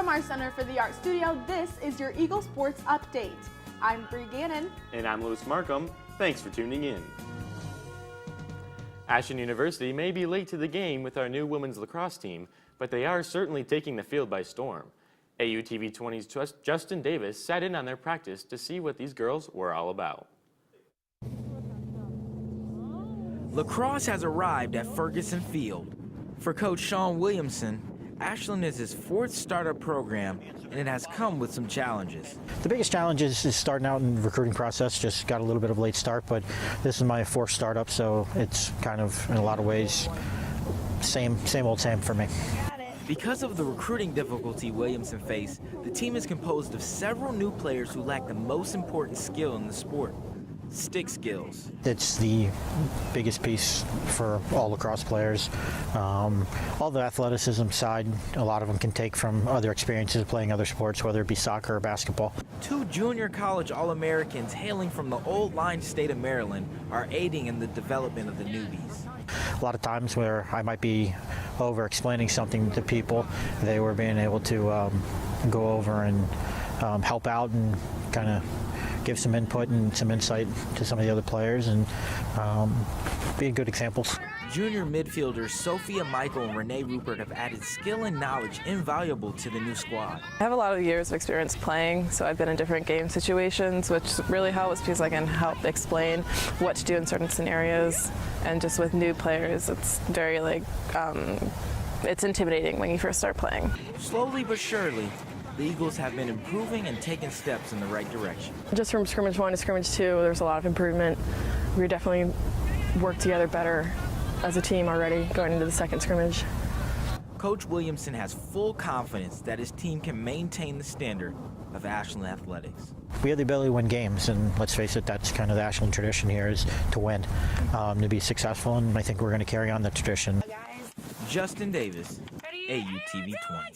From our Center for the Arts studio, this is your Eagle Sports Update. I'm Bree Gannon. And I'm Markham. Thanks for tuning in. Ashland University may be late to the game with our new women's lacrosse team, but they are certainly taking the field by storm. AUTV 20's Justin Davis sat in on their practice to see what these girls were all about. Lacrosse has arrived at Ferguson Field. For Coach Sean Williamson, Ashland is his fourth startup program, and it has come with some challenges. The biggest challenge is starting out in the recruiting process. Just got a little bit of a late start, but this is my fourth startup, so it's kind of, in a lot of ways, same old same for me. Because of the recruiting difficulty Williamson faced, the team is composed of several new players who lack the most important skill in the sport: stick skills. It's the biggest piece for all lacrosse players. All the athleticism side, a lot of them can take from other experiences playing other sports, whether it be soccer or basketball. Two junior college All-Americans hailing from the old line state of Maryland are aiding in the development of the newbies. A lot of times where I might be over-explaining something to people, they were being able to go over and help out and kind of give some input and some insight to some of the other players and be good examples. Junior midfielders Sophia Michael and Renee Rupert have added skill and knowledge invaluable to the new squad. I have a lot of years of experience playing, so I've been in different game situations, which really helps because I can help explain what to do in certain scenarios. And just with new players, it's very it's intimidating when you first start playing. Slowly but surely, the Eagles have been improving and taking steps in the right direction. Just from scrimmage 1 to scrimmage 2, there's a lot of improvement. We definitely work together better as a team already going into the second scrimmage. Coach Williamson has full confidence that his team can maintain the standard of Ashland athletics. We have the ability to win games, and let's face it, that's kind of the Ashland tradition here, is to win, to be successful, and I think we're going to carry on that tradition. Justin Davis, AUTV 20.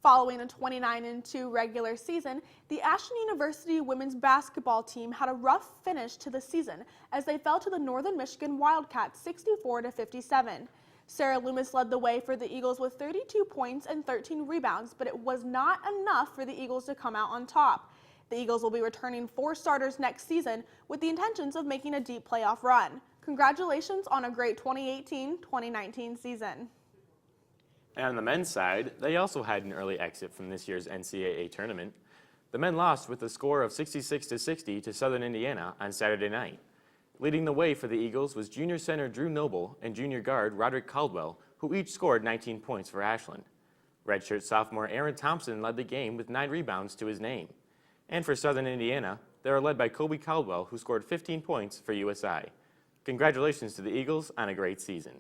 Following a 29-2 regular season, the Ashland University women's basketball team had a rough finish to the season as they fell to the Northern Michigan Wildcats 64-57. Sarah Loomis led the way for the Eagles with 32 points and 13 rebounds, but it was not enough for the Eagles to come out on top. The Eagles will be returning 4 starters next season with the intentions of making a deep playoff run. Congratulations on a great 2018-2019 season. And on the men's side, they also had an early exit from this year's NCAA tournament. The men lost with a score of 66-60 to Southern Indiana on Saturday night. Leading the way for the Eagles was junior center Drew Noble and junior guard Roderick Caldwell, who each scored 19 points for Ashland. Redshirt sophomore Aaron Thompson led the game with 9 rebounds to his name. And for Southern Indiana, they are led by Kobe Caldwell, who scored 15 points for USI. Congratulations to the Eagles on a great season.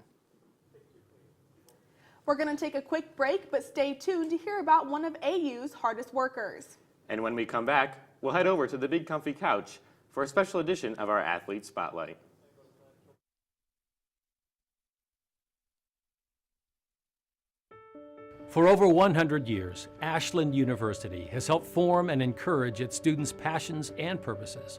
We're going to take a quick break, but stay tuned to hear about one of AU's hardest workers. And when we come back, we'll head over to the Big Comfy Couch for a special edition of our Athlete Spotlight. For over 100 years, Ashland University has helped form and encourage its students' passions and purposes.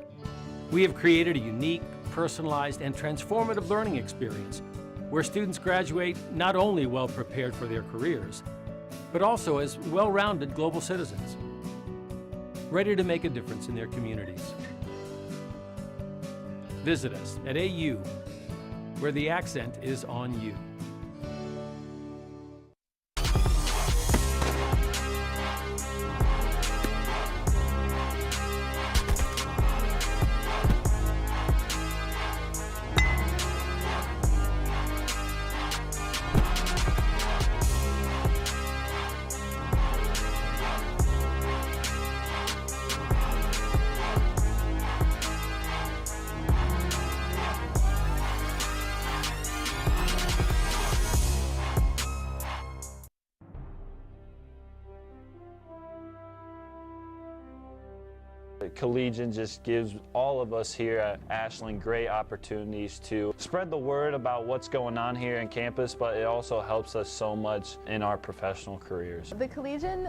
We have created a unique, personalized, and transformative learning experience where students graduate not only well prepared for their careers, but also as well-rounded global citizens, ready to make a difference in their communities. Visit us at AU, where the accent is on you. Collegian just gives all of us here at Ashland great opportunities to spread the word about what's going on here on campus, but it also helps us so much in our professional careers. The Collegian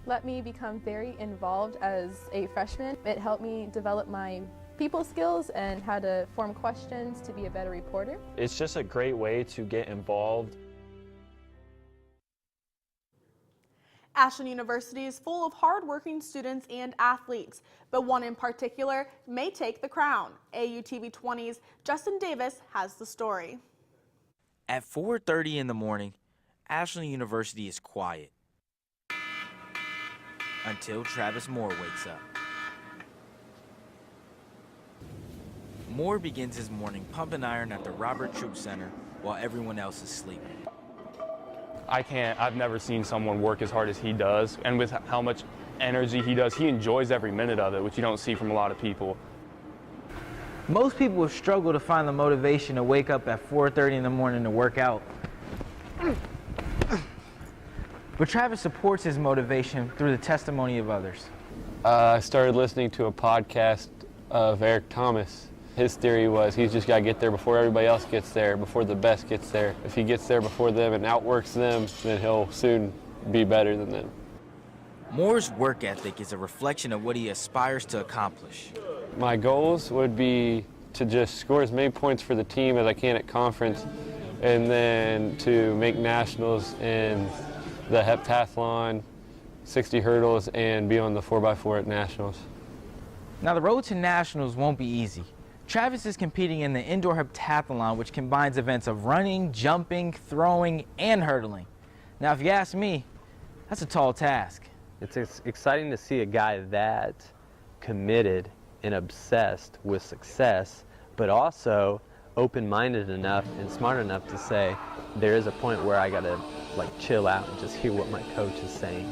let me become very involved as a freshman. It helped me develop my people skills and how to form questions to be a better reporter. It's just a great way to get involved. Ashland University is full of hardworking students and athletes, but one in particular may take the crown. AUTV 20's Justin Davis has the story. At 4:30 in the morning, Ashland University is quiet until Travis Moore wakes up. Moore begins his morning pumping iron at the Robert Troop Center while everyone else is sleeping. I've never seen someone work as hard as he does, and with how much energy he does, he enjoys every minute of it, which you don't see from a lot of people. Most people would struggle to find the motivation to wake up at 4:30 in the morning to work out. But Travis supports his motivation through the testimony of others. I started listening to a podcast of Eric Thomas. His theory was he's just got to get there before everybody else gets there, before the best gets there. If he gets there before them and outworks them, then he'll soon be better than them. Moore's work ethic is a reflection of what he aspires to accomplish. My goals would be to just score as many points for the team as I can at conference, and then to make nationals in the heptathlon, 60 hurdles, and be on the 4x4 at nationals. Now, the road to nationals won't be easy. Travis is competing in the indoor heptathlon, which combines events of running, jumping, throwing, and hurdling. Now, if you ask me, that's a tall task. It's exciting to see a guy that committed and obsessed with success, but also open-minded enough and smart enough to say, there is a point where I gotta chill out and just hear what my coach is saying.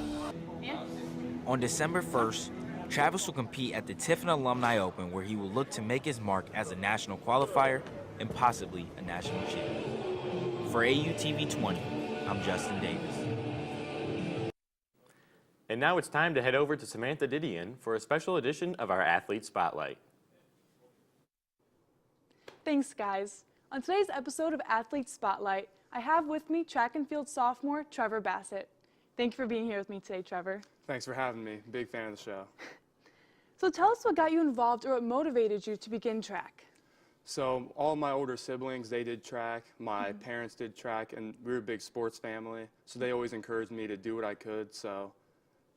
On December 1st, Travis will compete at the Tiffin Alumni Open, where he will look to make his mark as a national qualifier and possibly a national champion. For AUTV 20, I'm Justin Davis. And now it's time to head over to Samantha Didion for a special edition of our Athlete Spotlight. Thanks, guys. On today's episode of Athlete Spotlight, I have with me track and field sophomore Trevor Bassitt. Thank you for being here with me today, Trevor. Thanks for having me. Big fan of the show. So tell us what got you involved or what motivated you to begin track. So all my older siblings, they did track. My parents did track, and we were a big sports family. So they always encouraged me to do what I could. So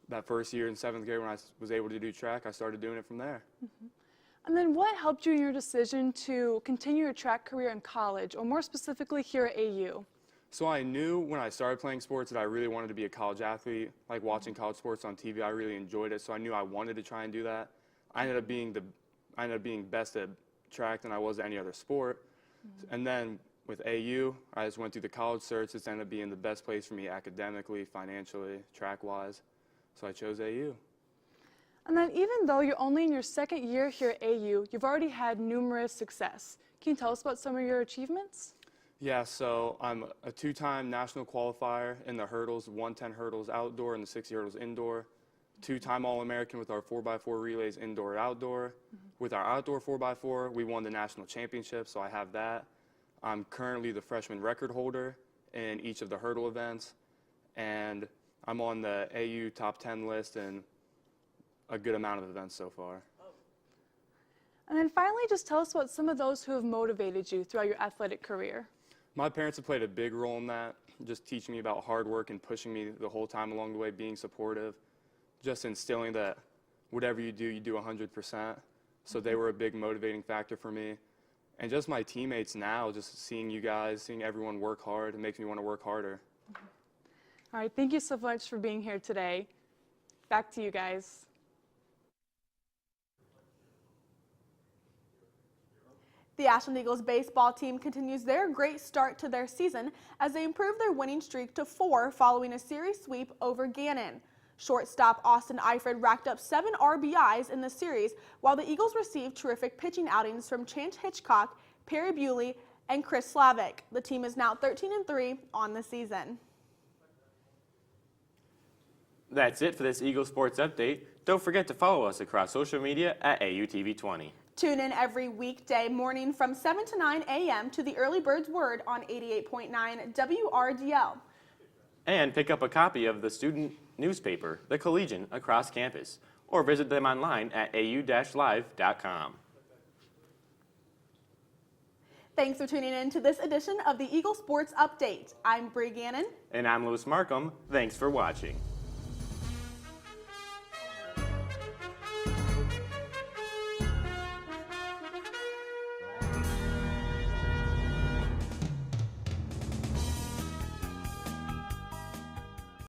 that first year in 7th grade when I was able to do track, I started doing it from there. And then what helped you in your decision to continue your track career in college, or more specifically here at AU? So I knew when I started playing sports that I really wanted to be a college athlete. Like watching college sports on TV, I really enjoyed it. So I knew I wanted to try and do that. I ended up being best at track than I was at any other sport. And then with AU, I just went through the college search. It's ended up being the best place for me academically, financially, track-wise. So I chose AU. And then even though you're only in your second year here at AU, you've already had numerous success. Can you tell us about some of your achievements? Yeah, so I'm a 2-time national qualifier in the hurdles, 110 hurdles outdoor and the 60 hurdles indoor. 2-time All-American with our 4x4 relays indoor outdoor. With our outdoor 4x4, we won the national championship, so I have that. I'm currently the freshman record holder in each of the hurdle events, and I'm on the AU top 10 list in a good amount of events so far. And then finally, just tell us about some of those who have motivated you throughout your athletic career. My parents have played a big role in that, just teaching me about hard work and pushing me the whole time along the way, being supportive, just instilling that whatever you do 100%. So they were a big motivating factor for me. And just my teammates now, just seeing you guys, seeing everyone work hard, it makes me want to work harder. All right, thank you so much for being here today. Back to you guys. The Ashland Eagles baseball team continues their great start to their season as they improve their winning streak to 4 following a series sweep over Gannon. Shortstop Austin Eifred racked up 7 RBIs in the series, while the Eagles received terrific pitching outings from Chance Hitchcock, Perry Bewley, and Chris Slavic. The team is now 13-3 on the season. That's it for this Eagles Sports Update. Don't forget to follow us across social media at AUTV20. Tune in every weekday morning from 7 to 9 a.m. to the Early Bird's Word on 88.9 WRDL. And pick up a copy of the student newspaper, The Collegian, across campus, or visit them online at au-live.com. Thanks for tuning in to this edition of the Eagle Sports Update. I'm Bree Gannon. And I'm Louis Markham. Thanks for watching.